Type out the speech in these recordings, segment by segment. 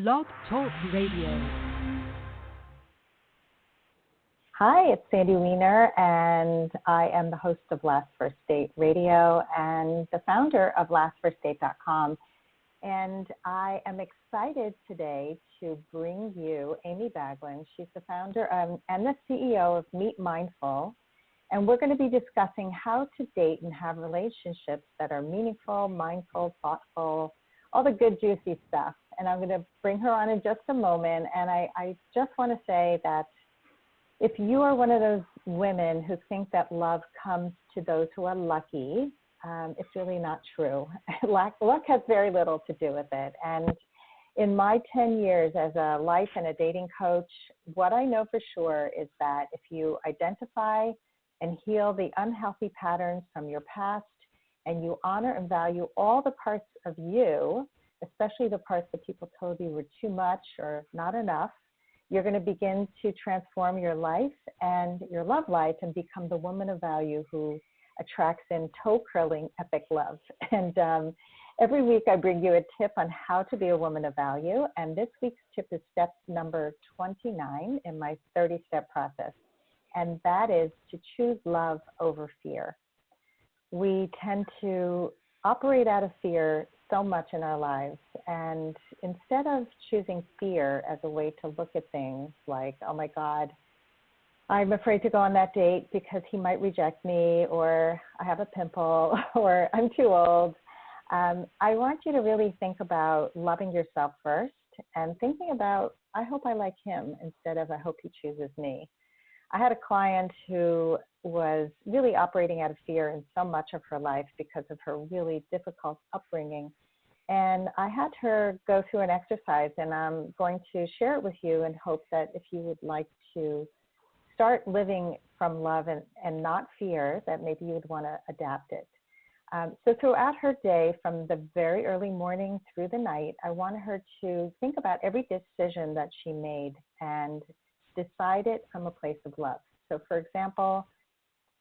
Blog Talk Radio. Hi, it's Sandy Weiner, and I am the host of Last First Date Radio and the founder of lastfirstdate.com. And I am excited today to bring you Amy Baglan. She's the founder and the CEO of MeetMindful. And we're going to be discussing how to date and have relationships that are meaningful, mindful, thoughtful, all the good, juicy stuff. And I'm going to bring her on in just a moment. And I just want to say that if you are one of those women who think that love comes to those who are lucky, it's really not true. Luck has very little to do with it. And in my 10 years as a life and a dating coach, what I know for sure is that if you identify and heal the unhealthy patterns from your past, and you honor and value all the parts of you, especially the parts that people told you were too much or not enough, you're going to begin to transform your life and your love life and become the woman of value who attracts in toe-curling epic love. And every week I bring you a tip on how to be a woman of value. And this week's tip is step number 29 in my 30-step process. And that is to choose love over fear. We tend to operate out of fear so much in our lives. And instead of choosing fear as a way to look at things like, oh my God, I'm afraid to go on that date because he might reject me, or I have a pimple, or I'm too old, I want you to really think about loving yourself first and thinking about, I hope I like him instead of I hope he chooses me. I had a client who was really operating out of fear in so much of her life because of her really difficult upbringing. And I had her go through an exercise, and I'm going to share it with you in hope that if you would like to start living from love and not fear, that maybe you would want to adapt it. So throughout her day, from the very early morning through the night, I wanted her to think about every decision that she made and decide it from a place of love. So for example,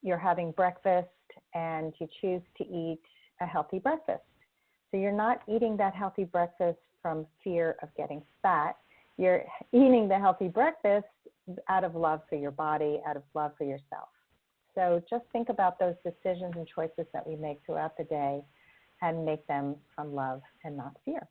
you're having breakfast and you choose to eat a healthy breakfast. So you're not eating that healthy breakfast from fear of getting fat. You're eating the healthy breakfast out of love for your body, out of love for yourself. So just think about those decisions and choices that we make throughout the day and make them from love and not fear.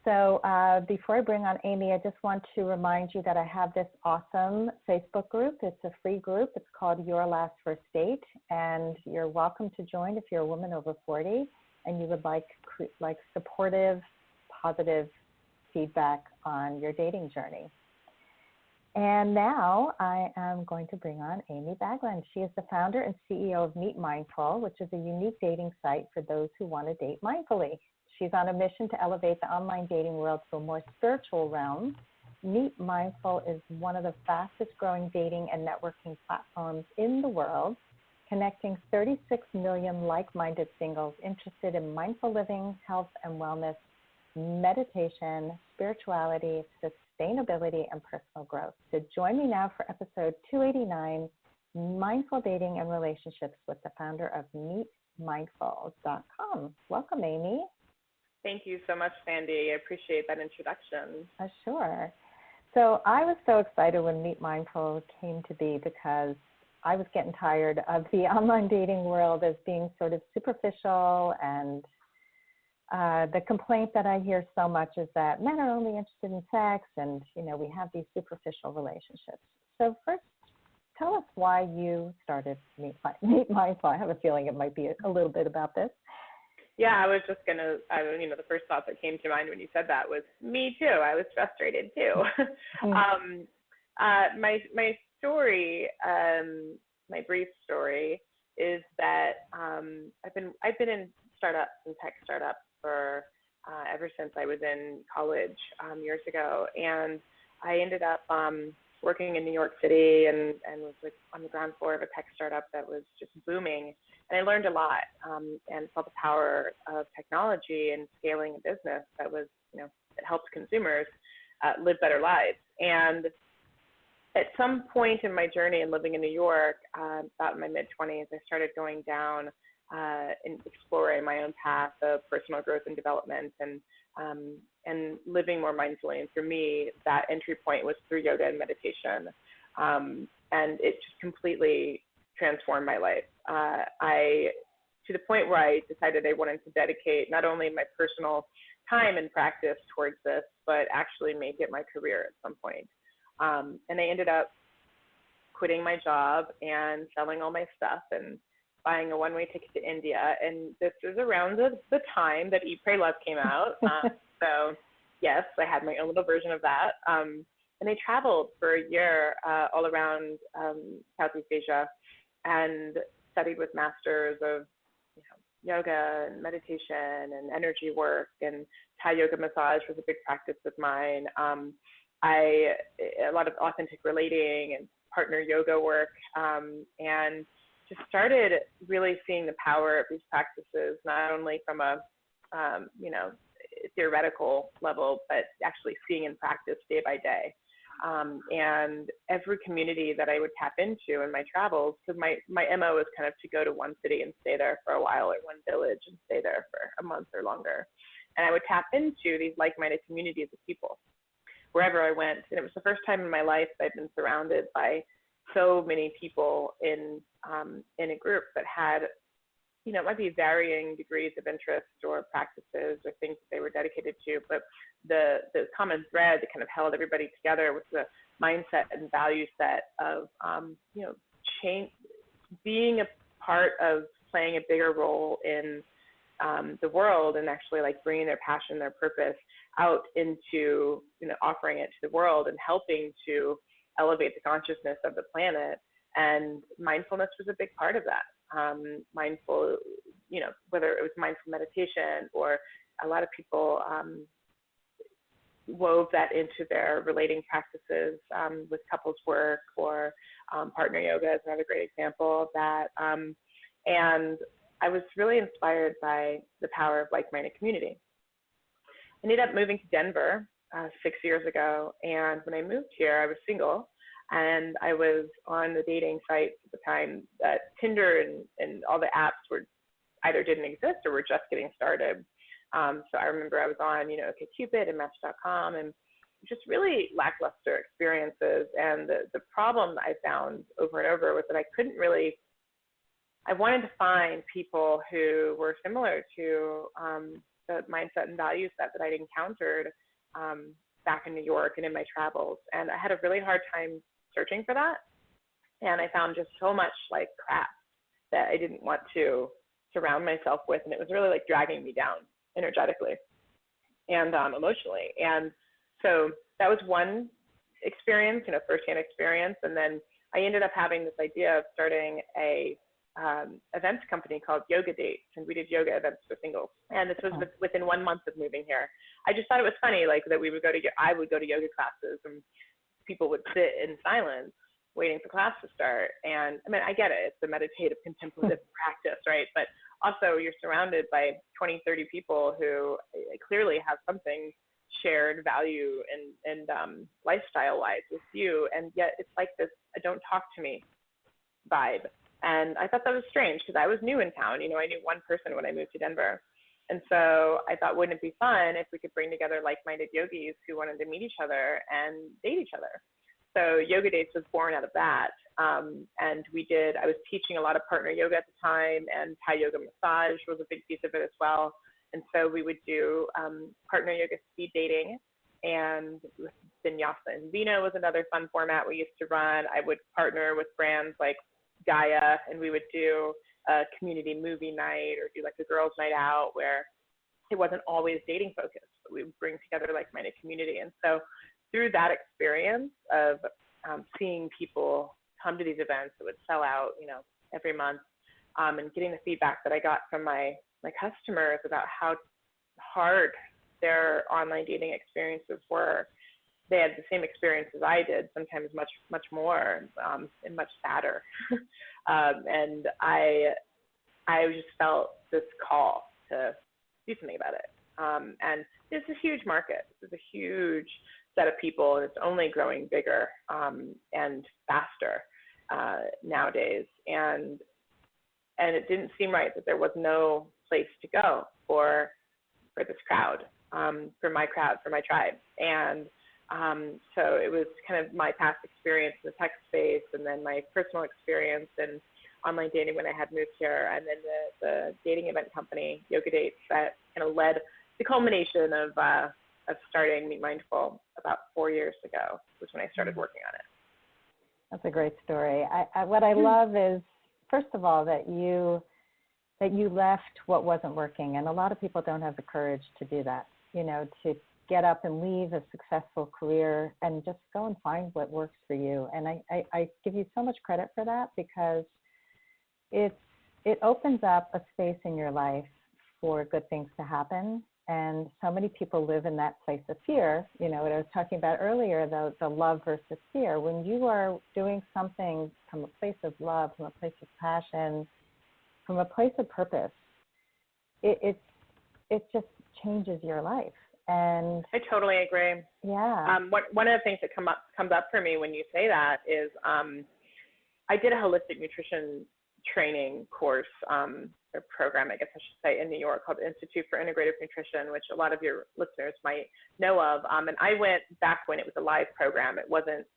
So before I bring on Amy, I just want to remind you that I have this awesome Facebook group. It's a free group. It's called Your Last First Date, and you're welcome to join if you're a woman over 40 and you would like supportive, positive feedback on your dating journey. And now I am going to bring on Amy Baglan. She is the founder and CEO of MeetMindful, which is a unique dating site for those who want to date mindfully. She's on a mission to elevate the online dating world to a more spiritual realm. MeetMindful is one of the fastest growing dating and networking platforms in the world, connecting 36 million like-minded singles interested in mindful living, health and wellness, meditation, spirituality, sustainability, and personal growth. So join me now for episode 289, Mindful Dating and Relationships with the founder of MeetMindful.com. Welcome, Amy. Thank you so much, Sandy. I appreciate that introduction. Sure. So I was so excited when MeetMindful came to be because I was getting tired of the online dating world as being sort of superficial, and the complaint that I hear so much is that men are only interested in sex, and, you know, we have these superficial relationships. So first, tell us why you started MeetMindful. I have a feeling it might be a little bit about this. Yeah, I was just going to, the first thought that came to mind when you said that was me too. I was frustrated too. My story, my brief story is that I've been in startups and tech startups for ever since I was in college years ago. And I ended up working in New York City and was on the ground floor of a tech startup that was just booming. And I learned a lot and saw the power of technology and scaling a business that was, that helped consumers live better lives. And at some point in my journey in living in New York, about in my mid-20s, I started going down and exploring my own path of personal growth and development. And and living more mindfully. And for me, that entry point was through yoga and meditation. And it just completely transformed my life. To the point where I decided I wanted to dedicate not only my personal time and practice towards this, but actually make it my career at some point. And I ended up quitting my job and selling all my stuff and buying a one-way ticket to India. And this was around the time that Eat, Pray, Love came out. So yes, I had my own little version of that. And I traveled for a year all around Southeast Asia and studied with masters of yoga and meditation and energy work, and Thai yoga massage was a big practice of mine. A lot of authentic relating and partner yoga work, and just started really seeing the power of these practices, not only from a theoretical level, but actually seeing in practice day by day. And every community that I would tap into in my travels, because my MO is kind of to go to one city and stay there for a while, or one village and stay there for a month or longer. And I would tap into these like-minded communities of people wherever I went. And it was the first time in my life that I've been surrounded by so many people in a group that had, it might be varying degrees of interest or practices or things that they were dedicated to, but the common thread that kind of held everybody together was the mindset and value set of, change, being a part of playing a bigger role in the world, and actually like bringing their passion, their purpose out into, offering it to the world and helping to elevate the consciousness of the planet. And mindfulness was a big part of that. Mindful, whether it was mindful meditation, or a lot of people wove that into their relating practices with couples work, or partner yoga is another great example of that. And I was really inspired by the power of like-minded community. I ended up moving to Denver 6 years ago, and when I moved here, I was single, and I was on the dating sites at the time that Tinder and all the apps were either didn't exist or were just getting started. So I remember I was on, OkCupid and Match.com, and just really lackluster experiences. And the problem I found over and over was that I wanted to find people who were similar to the mindset and value set that I'd encountered back in New York and in my travels. And I had a really hard time searching for that. And I found just so much like crap that I didn't want to surround myself with. And it was really like dragging me down energetically and emotionally. And so that was one experience, firsthand experience. And then I ended up having this idea of starting a events company called Yoga Dates, and we did yoga events for singles. And this was within 1 month of moving here. I just thought it was funny, like that I would go to yoga classes, and people would sit in silence waiting for class to start. And I mean, I get it. It's a meditative, contemplative practice, right? But also you're surrounded by 20, 30 people who clearly have something shared value and lifestyle-wise with you. And yet it's like this don't talk to me vibe. And I thought that was strange because I was new in town. I knew one person when I moved to Denver. And so I thought, wouldn't it be fun if we could bring together like-minded yogis who wanted to meet each other and date each other? So Yoga Dates was born out of that. And I was teaching a lot of partner yoga at the time, and Thai yoga massage was a big piece of it as well. And so we would do partner yoga speed dating, and vinyasa and vina was another fun format we used to run. I would partner with brands like Gaia, and we would do a community movie night or do like a girls' night out where it wasn't always dating focused, but we would bring together like-minded community. And so through that experience of seeing people come to these events that would sell out, every month, and getting the feedback that I got from my customers about how hard their online dating experiences were, they had the same experience as I did, sometimes much, much more, and much sadder. And I just felt this call to do something about it. And it's a huge market. It's a huge set of people, and it's only growing bigger and faster nowadays. And it didn't seem right that there was no place to go for this crowd. for my crowd, for my tribe. And so it was kind of my past experience in the tech space, and then my personal experience in online dating when I had moved here, and then the dating event company, Yoga Dates, that kind of led the culmination of starting MeetMindful about 4 years ago, was when I started working on it. That's a great story. What I love is, first of all, that you left what wasn't working, and a lot of people don't have the courage to do that, to get up and leave a successful career and just go and find what works for you. And I give you so much credit for that, because it opens up a space in your life for good things to happen. And so many people live in that place of fear. What I was talking about earlier, the love versus fear. When you are doing something from a place of love, from a place of passion, from a place of purpose, it just changes your life. And I totally agree. Yeah. One of the things that comes up for me when you say that is I did a holistic nutrition training course, or program, I guess I should say, in New York called Institute for Integrative Nutrition, which a lot of your listeners might know of. And I went back when it was a live program. It wasn't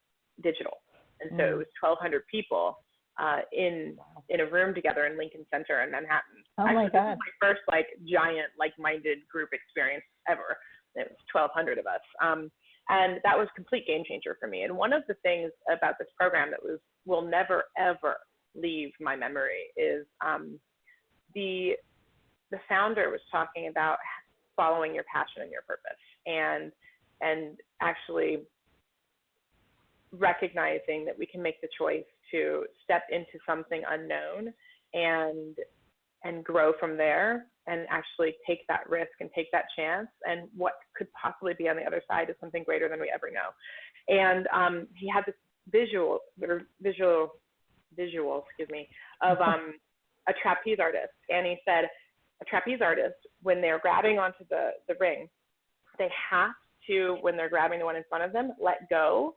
digital. And so it was 1,200 people in a room together in Lincoln Center in Manhattan. Oh my God. This was my first giant like-minded group experience ever. It was 1,200 of us. And that was a complete game changer for me. And one of the things about this program that will never, ever leave my memory is the founder was talking about following your passion and your purpose, and actually recognizing that we can make the choice to step into something unknown and grow from there, and actually take that risk and take that chance, and what could possibly be on the other side is something greater than we ever know. And he had this visual, of a trapeze artist. And he said, a trapeze artist, when they're grabbing onto the ring, they have to, when they're grabbing the one in front of them, let go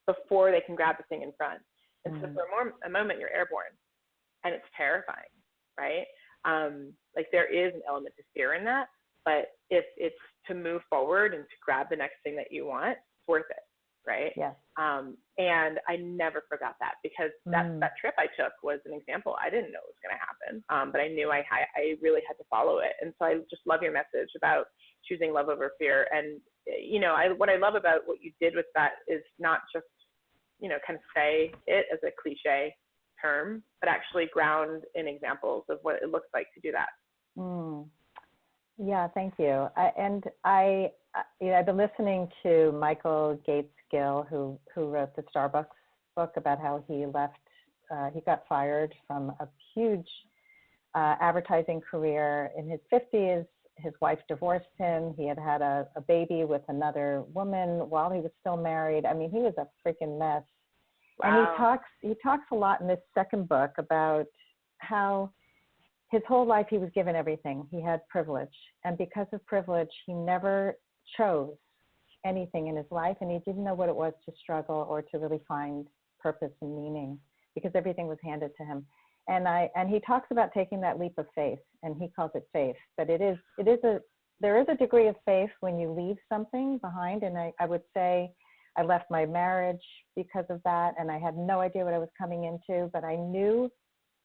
before they can grab the thing in front. And so for a moment, you're airborne, and it's terrifying, right? There is an element of fear in that, but if it's to move forward and to grab the next thing that you want, it's worth it. Right? Yes. And I never forgot that, because that trip I took was an example. I didn't know it was going to happen, but I knew I really had to follow it. And so I just love your message about choosing love over fear. And, what I love about what you did with that is not just, kind of say it as a cliche term, but actually ground in examples of what it looks like to do that. Yeah, thank you. I've been listening to Michael Gates-Gill, who wrote the Starbucks book, about how he got fired from a huge advertising career in his 50s. His wife divorced him. He had a baby with another woman while he was still married. I mean, he was a freaking mess. Wow. And he talks a lot in this second book about how his whole life he was given everything. He had privilege. And because of privilege, he never chose anything in his life, and he didn't know what it was to struggle or to really find purpose and meaning, because everything was handed to him. And he talks about taking that leap of faith, and he calls it faith. But there is a degree of faith when you leave something behind. And I would say I left my marriage because of that, and I had no idea what I was coming into, but I knew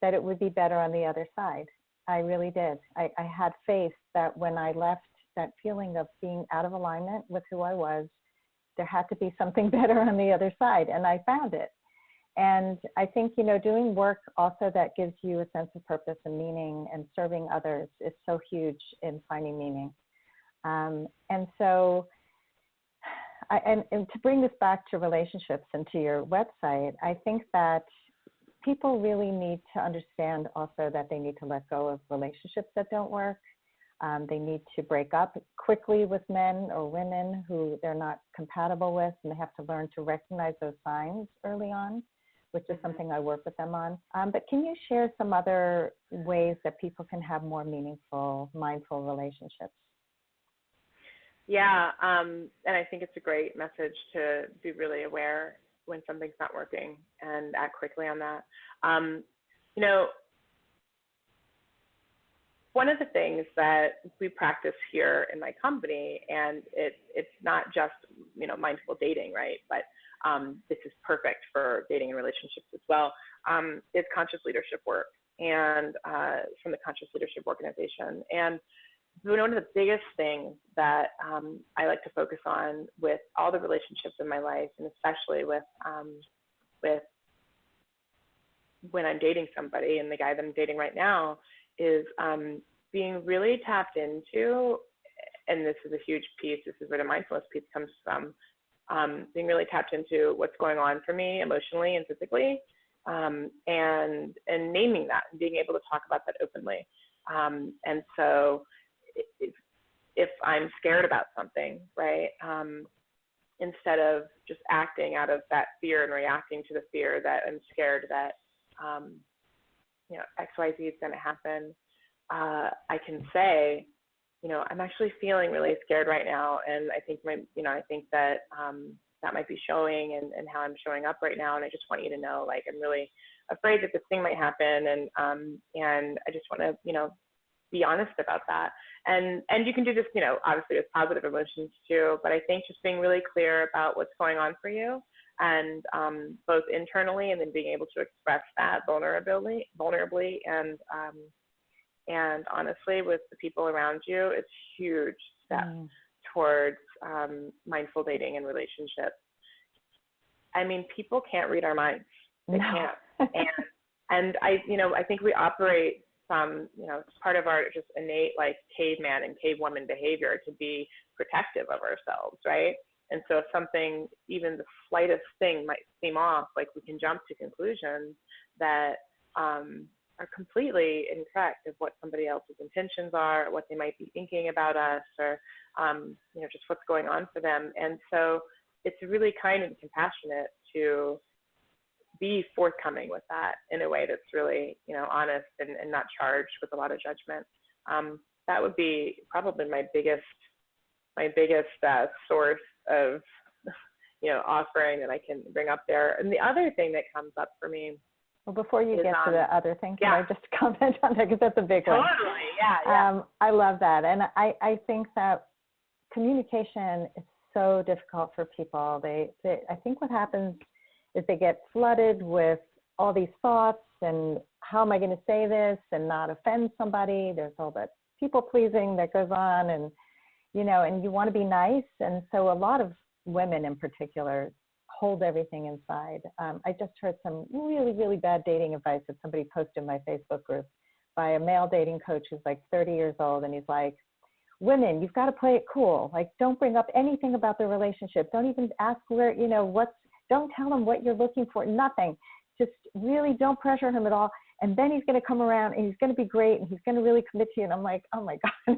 that it would be better on the other side. I really did. I had faith that when I left, that feeling of being out of alignment with who I was, there had to be something better on the other side, and I found it. And I think, doing work also that gives you a sense of purpose and meaning, and serving others is so huge in finding meaning. And so, and to bring this back to relationships and to your website, I think that people really need to understand also that they need to let go of relationships that don't work. They need to break up quickly with men or women who they're not compatible with, and they have to learn to recognize those signs early on, which is something I work with them on. But can you share some other ways that people can have more meaningful, mindful relationships? Yeah, and I think it's a great message to be really aware when something's not working and act quickly on that. one of the things that we practice here in my company, and it's not just, mindful dating, right? But this is perfect for dating and relationships as well, is conscious leadership work, and from the Conscious Leadership Organization. And one of the biggest things that I like to focus on with all the relationships in my life, and especially with when I'm dating somebody, and the guy that I'm dating right now, is being really tapped into, and this is a huge piece, this is where the mindfulness piece comes from, being really tapped into what's going on for me emotionally and physically, and naming that and being able to talk about that openly. And so if I'm scared about something, right, instead of just acting out of that fear and reacting to the fear that I'm scared that, XYZ is going to happen, I can say, I'm actually feeling really scared right now, and I think I think that that might be showing and how I'm showing up right now, and I just want you to know, like, I'm really afraid that this thing might happen, and I just want to, be honest about that. And you can do this, obviously with positive emotions too, but I think just being really clear about what's going on for you, and both internally, and then being able to express that vulnerably, and honestly with the people around you, it's a huge step towards mindful dating and relationships. I mean, people can't read our minds. They can't. And I think we operate from, it's part of our just innate, like, caveman and cavewoman behavior to be protective of ourselves, right? And so if something, even the slightest thing might seem off, like, we can jump to conclusions that are completely incorrect of what somebody else's intentions are, what they might be thinking about us, or, just what's going on for them. And so it's really kind and compassionate to be forthcoming with that in a way that's really, honest and not charged with a lot of judgment. That would be probably my biggest source of, offering that I can bring up there. And the other thing that comes up for me. Well, before you get to the other thing, can I just comment on that, because that's a big one? Totally, yeah. I love that. And I think that communication is so difficult for people. I think what happens is they get flooded with all these thoughts, and how am I going to say this and not offend somebody? There's all that people pleasing that goes on, and, and you want to be nice. And so a lot of women in particular hold everything inside. I just heard some really, really bad dating advice that somebody posted in my Facebook group by a male dating coach who's like 30 years old. And he's like, women, you've got to play it cool. Like, don't bring up anything about the relationship. Don't even ask where, don't tell him what you're looking for, nothing. Just really don't pressure him at all. And then he's going to come around and he's going to be great and he's going to really commit to you. And I'm like, oh my God,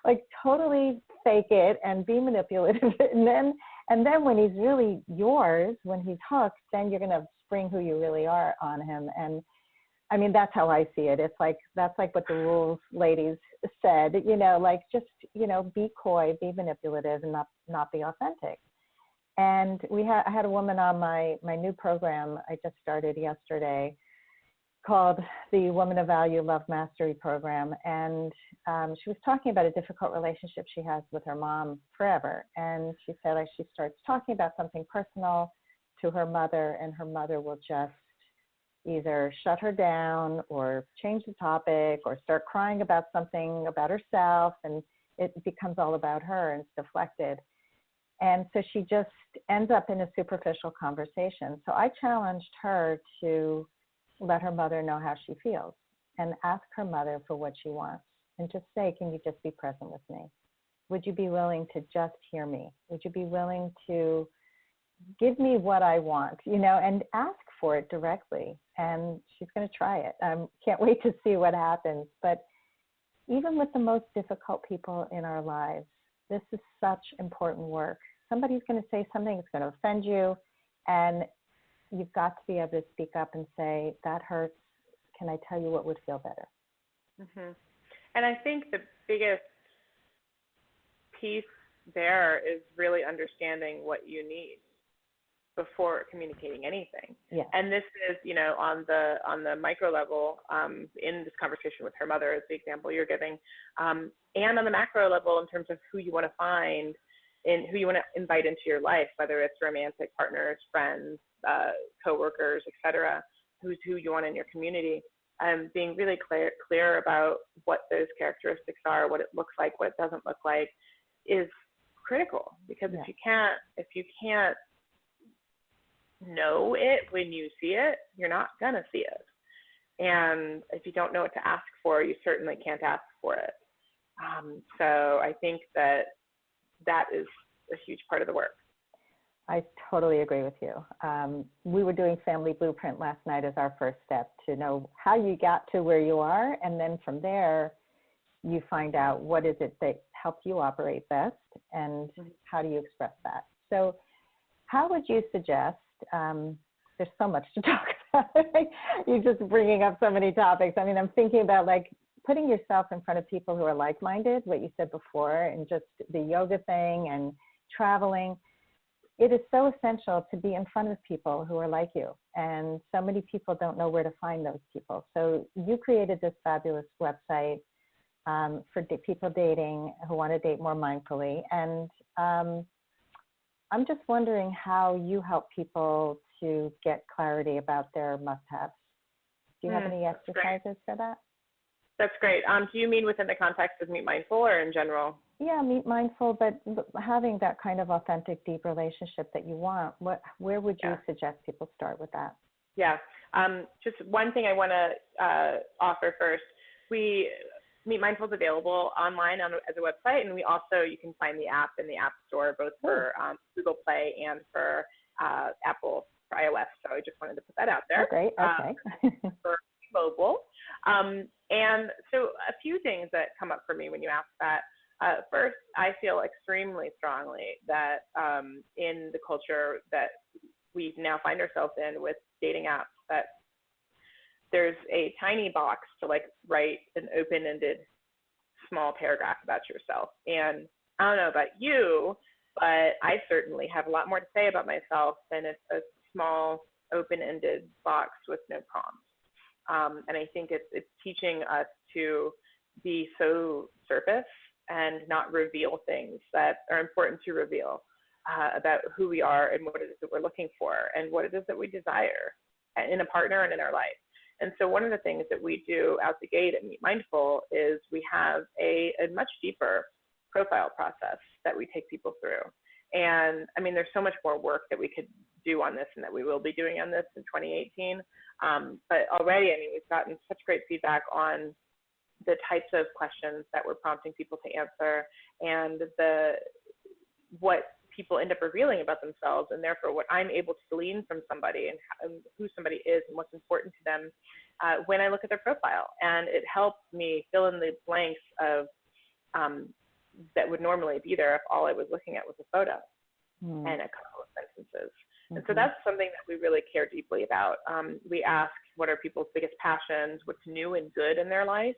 like, totally fake it and be manipulative. And then when he's really yours, when he's hooked, then you're going to spring who you really are on him. And I mean, that's how I see it. It's like, that's like what the rules ladies said, like, just, be coy, be manipulative, and not be authentic. And I had a woman on my new program I just started yesterday called the Woman of Value Love Mastery Program. And she was talking about a difficult relationship she has with her mom forever. And she said, like, she starts talking about something personal to her mother, and her mother will just either shut her down or change the topic or start crying about something about herself, and it becomes all about her and it's deflected. And so she just ends up in a superficial conversation. So I challenged her to let her mother know how she feels and ask her mother for what she wants, and just say, can you just be present with me? Would you be willing to just hear me? Would you be willing to give me what I want, and ask for it directly? And she's going to try it. Can't wait to see what happens. But even with the most difficult people in our lives, this is such important work. Somebody's going to say something that's going to offend you, and you've got to be able to speak up and say, that hurts. Can I tell you what would feel better? Mm-hmm. And I think the biggest piece there is really understanding what you need. before communicating anything. Yeah. And this is, on the micro level, in this conversation with her mother as the example you're giving, and on the macro level in terms of who you want to find and who you want to invite into your life, whether it's romantic partners, friends, coworkers, etc., who you want in your community. Being really clear about what those characteristics are, what it looks like, what it doesn't look like, is critical. Because if you can't know it when you see it, you're not gonna see it. And if you don't know what to ask for, you certainly can't ask for it. So I think that is a huge part of the work. I totally agree with you. We were doing Family Blueprint last night as our first step to know how you got to where you are. And then from there, you find out what is it that helped you operate best and how do you express that. So how would you suggest, there's so much to talk about. You're just bringing up so many topics. I mean, I'm thinking about like putting yourself in front of people who are like-minded, what you said before, and just the yoga thing and traveling. It is so essential to be in front of people who are like you. And so many people don't know where to find those people. So you created this fabulous website for people dating who want to date more mindfully. And I'm just wondering how you help people to get clarity about their must-haves. Do you have any exercises for that? That's great. Do you mean within the context of MeetMindful or in general? Yeah, MeetMindful, but having that kind of authentic, deep relationship that you want, where would you suggest people start with that? Yeah. Just one thing I want to offer first. MeetMindful is available online as a website, and you can find the app in the App Store, both for Google Play and for Apple for iOS. So I just wanted to put that out there. Oh, great. Okay. For mobile. And so a few things that come up for me when you ask that. First, I feel extremely strongly that in the culture that we now find ourselves in with dating apps, that there's a tiny box to like write an open-ended small paragraph about yourself. And I don't know about you, but I certainly have a lot more to say about myself than a small open-ended box with no prompts. And I think it's teaching us to be so surface and not reveal things that are important to reveal about who we are and what it is that we're looking for and what it is that we desire in a partner and in our life. And so one of the things that we do out the gate at MeetMindful is we have a much deeper profile process that we take people through. And I mean, there's so much more work that we could do on this and that we will be doing on this in 2018. But already, I mean, we've gotten such great feedback on the types of questions that we're prompting people to answer and what people end up revealing about themselves, and therefore what I'm able to glean from somebody and who somebody is and what's important to them when I look at their profile. And it helps me fill in the blanks of that would normally be there if all I was looking at was a photo and a couple of sentences. And so that's something that we really care deeply about. We ask what are people's biggest passions, what's new and good in their life,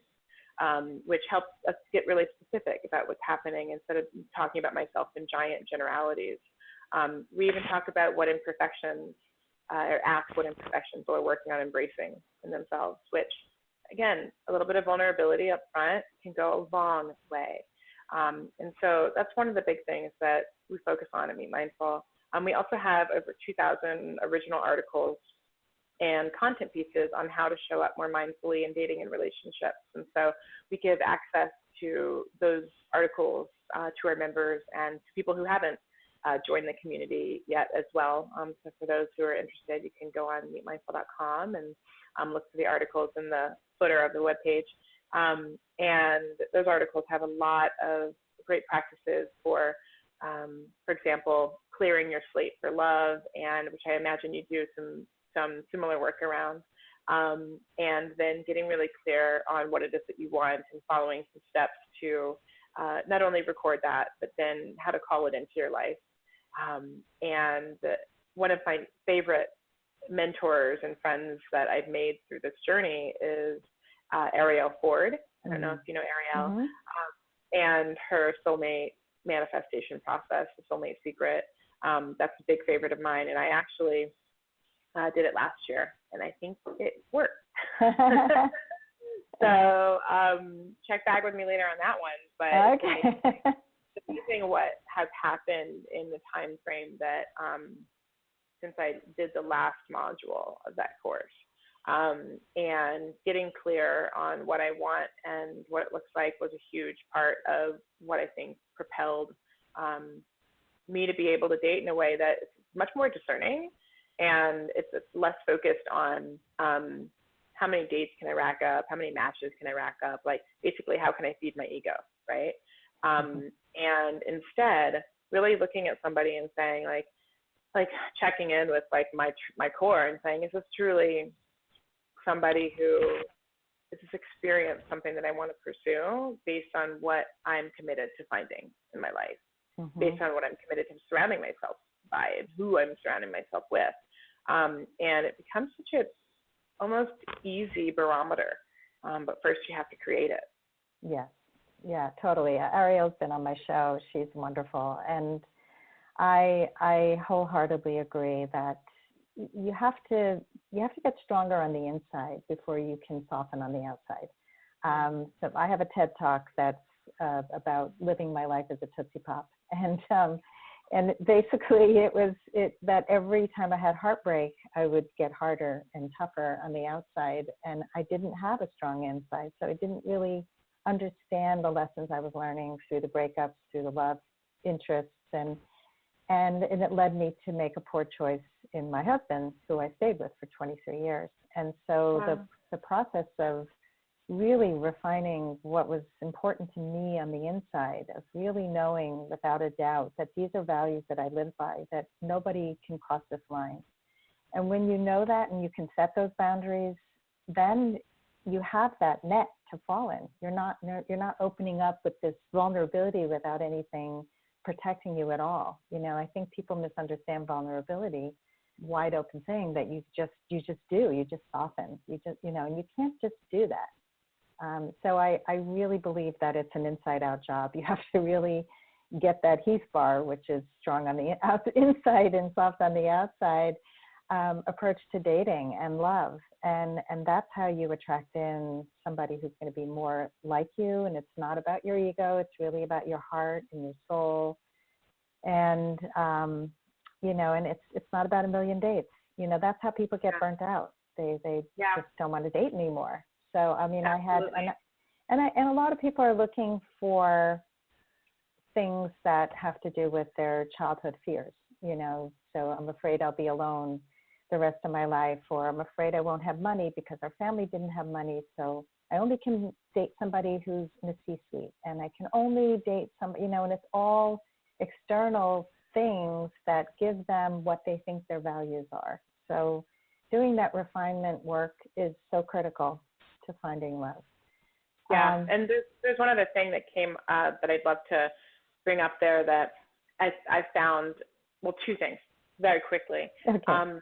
which helps us get really specific about what's happening instead of talking about myself in giant generalities. We even talk about what imperfections, or ask what imperfections we're working on embracing in themselves, which, again, a little bit of vulnerability up front can go a long way. And so that's one of the big things that we focus on at MeetMindful. We also have over 2,000 original articles and content pieces on how to show up more mindfully in dating and relationships. And so we give access to those articles to our members and to people who haven't joined the community yet as well. So for those who are interested, you can go on meetmindful.com and look for the articles in the footer of the webpage. And those articles have a lot of great practices for example, clearing your slate for love, and which I imagine you do some similar work around, and then getting really clear on what it is that you want and following some steps to not only record that, but then how to call it into your life. And one of my favorite mentors and friends that I've made through this journey is Ariel Ford. I don't know if you know Ariel, and her soulmate manifestation process, the Soulmate Secret. That's a big favorite of mine, and I actually did it last year, and I think it worked. So check back with me later on that one. But okay. It's amazing what has happened in the time frame that since I did the last module of that course. And getting clear on what I want and what it looks like was a huge part of what I think propelled me to be able to date in a way that is much more discerning, and it's less focused on how many dates can I rack up, how many matches can I rack up, like basically how can I feed my ego, right? And instead, really looking at somebody and saying like checking in with like my core and saying, is this truly somebody who is this experience something that I want to pursue based on what I'm committed to finding in my life, based on what I'm committed to surrounding myself by, and who I'm surrounding myself with. And it becomes such a almost easy barometer, but first you have to create it. Yes, yeah, totally. Ariel's been on my show. She's wonderful, and I wholeheartedly agree that you have to get stronger on the inside before you can soften on the outside. So I have a TED Talk that's about living my life as a Tootsie Pop, and basically it was that every time I had heartbreak, I would get harder and tougher on the outside, and I didn't have a strong inside, so I didn't really understand the lessons I was learning through the breakups, through the love interests, and it led me to make a poor choice in my husband, who I stayed with for 23 years. And so the process of really refining what was important to me on the inside, of really knowing without a doubt that these are values that I live by, that nobody can cross this line. And when you know that and you can set those boundaries, then you have that net to fall in. You're not opening up with this vulnerability without anything protecting you at all. You know, I think people misunderstand vulnerability, wide open thing that you just soften, and you can't just do that. So I really believe that it's an inside out job. You have to really get that Heath bar, which is strong on the inside and soft on the outside, approach to dating and love. And that's how you attract in somebody who's going to be more like you. And it's not about your ego. It's really about your heart and your soul. And, and it's not about a million dates. You know, that's how people get burnt out. They just don't want to date anymore. So, I mean, absolutely. And a lot of people are looking for things that have to do with their childhood fears, so I'm afraid I'll be alone the rest of my life, or I'm afraid I won't have money because our family didn't have money, so I only can date somebody who's in the C-suite, and I can only date somebody, and it's all external things that give them what they think their values are. So doing that refinement work is so critical to finding love. Yeah, and there's one other thing that came that I'd love to bring up there that I found, well, two things very quickly. Okay.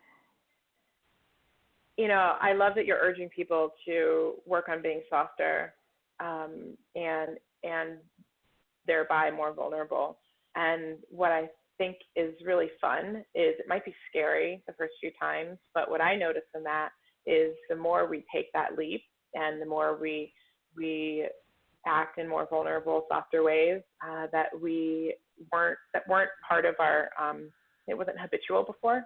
I love that you're urging people to work on being softer and thereby more vulnerable. And what I think is really fun is it might be scary the first few times, but what I notice in that is the more we take that leap and the more we act in more vulnerable, softer ways that weren't part of our, it wasn't habitual before.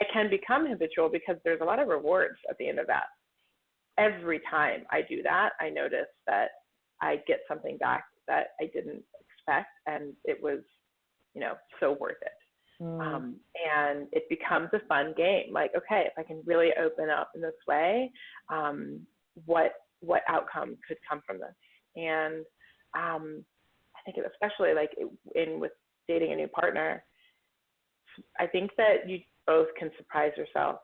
It can become habitual because there's a lot of rewards at the end of that. Every time I do that, I notice that I get something back that I didn't expect, and it was, so worth it. And it becomes a fun game. Like, okay, if I can really open up in this way, what outcome could come from this? And I think especially like with dating a new partner, I think that you both can surprise yourself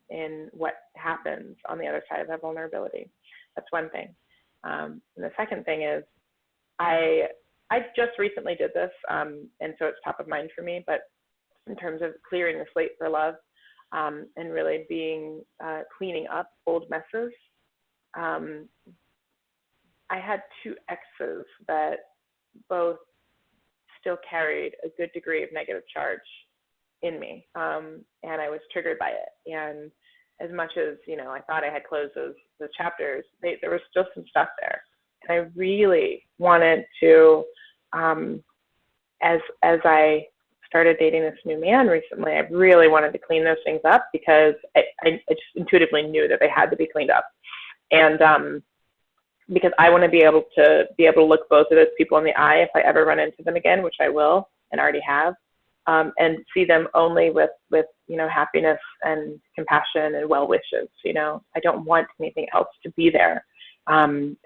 in what happens on the other side of that vulnerability. That's one thing. And the second thing is I just recently did this, and so it's top of mind for me, but in terms of clearing the slate for love and really cleaning up old messes, I had two exes that both still carried a good degree of negative charge in me. And I was triggered by it. And as much as, I thought I had closed those chapters, there was still some stuff there. And I really wanted to, as I started dating this new man recently, I really wanted to clean those things up because I just intuitively knew that they had to be cleaned up. And because I want to be able to look both of those people in the eye if I ever run into them again, which I will and already have, and see them only with happiness and compassion and well wishes. I don't want anything else to be there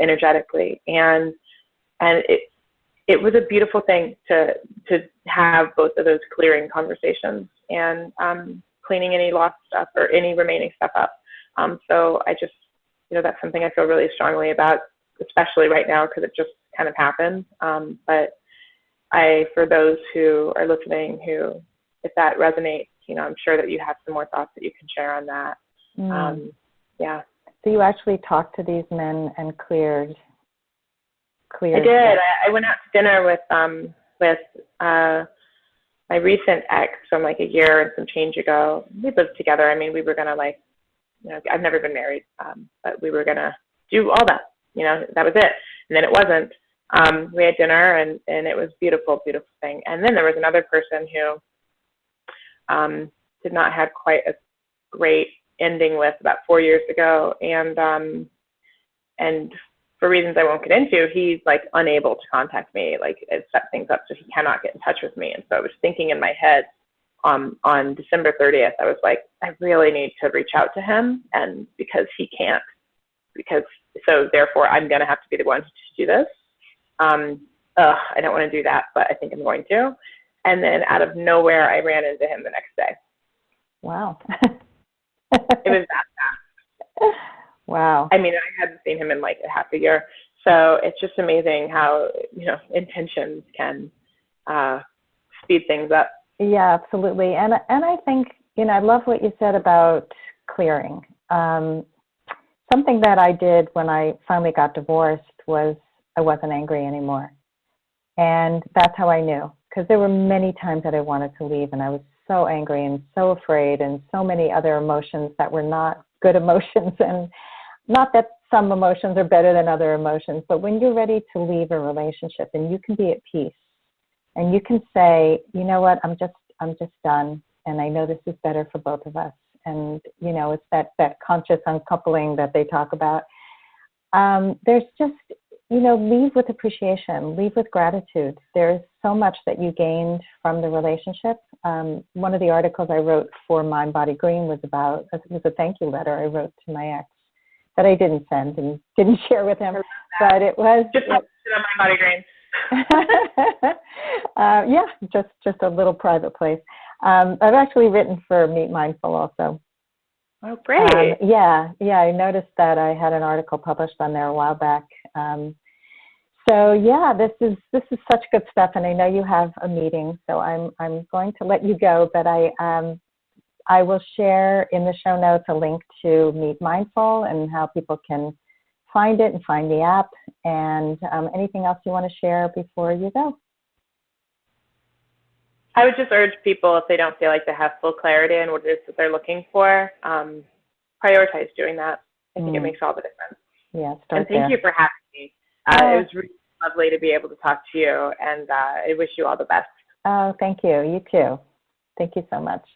energetically. And it was a beautiful thing to have both of those clearing conversations and cleaning any lost stuff or any remaining stuff up. So I just, that's something I feel really strongly about, especially right now because it just kind of happened. But for those who are listening, if that resonates, I'm sure that you have some more thoughts that you can share on that. Yeah. So you actually talked to these men and cleared. I did. I went out to dinner with my recent ex from like a year and some change ago. We lived together. I mean, we were gonna I've never been married, but we were gonna do all that. That was it. And then it wasn't. We had dinner and it was beautiful, beautiful thing. And then there was another person who did not have quite a great ending with about 4 years ago, and for reasons I won't get into, he's like unable to contact me. Like it set things up so he cannot get in touch with me. And so I was thinking in my head on December 30th, I was like, I really need to reach out to him, and because he can't, so therefore I'm gonna have to be the one to do this. I don't want to do that, but I think I'm going to. And then out of nowhere, I ran into him the next day. Wow. It was that fast. Wow. I mean, I hadn't seen him in like a half a year. So it's just amazing how, intentions can speed things up. Yeah, absolutely. And I think, I love what you said about clearing. Something that I did when I finally got divorced was I wasn't angry anymore. And that's how I knew, because there were many times that I wanted to leave and I was so angry and so afraid and so many other emotions that were not good emotions. And not that some emotions are better than other emotions, but when you're ready to leave a relationship and you can be at peace and you can say, you know what, I'm just done. And I know this is better for both of us. And, it's that conscious uncoupling that they talk about. There's just, leave with appreciation, leave with gratitude. There's so much that you gained from the relationship. One of the articles I wrote for Mind Body Green was a thank you letter I wrote to my ex that I didn't send and didn't share with him, but it was just on Mind Body Green. Yeah, just a little private place. I've actually written for MeetMindful also. Oh, great. Yeah. I noticed that I had an article published on there a while back. So yeah, this is such good stuff, and I know you have a meeting, so I'm going to let you go, but I will share in the show notes a link to MeetMindful and how people can find it and find the app, and anything else you want to share before you go. I would just urge people, if they don't feel like they have full clarity in what it is that they're looking for, prioritize doing that. I think it makes all the difference. Yeah, and thank you for having me. It was really lovely to be able to talk to you, and I wish you all the best. Oh, thank you. You too. Thank you so much.